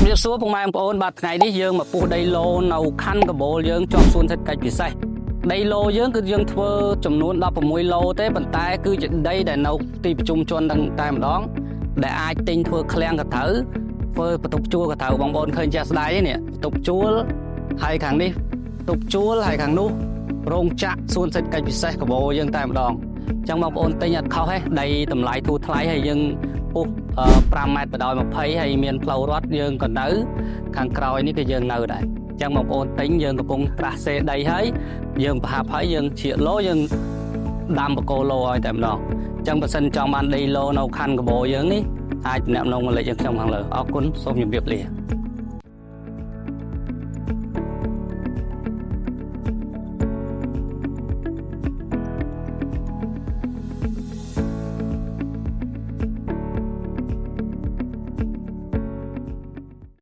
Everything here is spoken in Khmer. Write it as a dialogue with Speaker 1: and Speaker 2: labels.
Speaker 1: ជំរាបសួរពុកម៉ែបងប្អូនបាទថ្ងៃនេះយើងមកពុះដីឡូនៅខណ្ឌកបូលយើងជាប់សួនសេដ្ឋកិច្ចពិសេសដីឡូយើងគឺយើងធ្វើចំនួន16ឡូទេប៉ុន្តែគឺជាដីដែលនៅទីប្រជុំជនតែម្ដងដែលអាចទិញធ្វើឃ្លាំងកៅធ្វើបន្ទប់ជួលកៅបងប្អូនឃើញជាក់ស្ដែងនេះបន្ទប់ជួលហើយខាងនេះបន្ទប់ជួលហើយខាងនោះរោងចក្រសួនសេដ្ឋកិច្ចពិសេសកបូលយើងតែម្ដងអញ្ចឹងបងប្អូនទិញអត់ខុសទេដីតម្លៃធូរថ្លៃហើយយើងពុះ5ម៉ែត្របដោយ20ហើយមានផ្លូវរត់យើងក៏នៅខាងក្រោយនេះគឺយើងនៅដែរអញ្ចឹងបងប្អូនទិញយើងកំពុងត្រាស់សេដីហើយយើងប្រហាប់ហើយយើងជ្រៀកឡូយើងដាំបកគោឡូឲ្យតែម្ដងអញ្ចឹងបើសិនចង់បានដីឡូនៅខណ្ឌកបូលយើងនេះអាចតំណងលេខយើងខ្ញុំខាងលើអរគុណសូមជម្រាបលា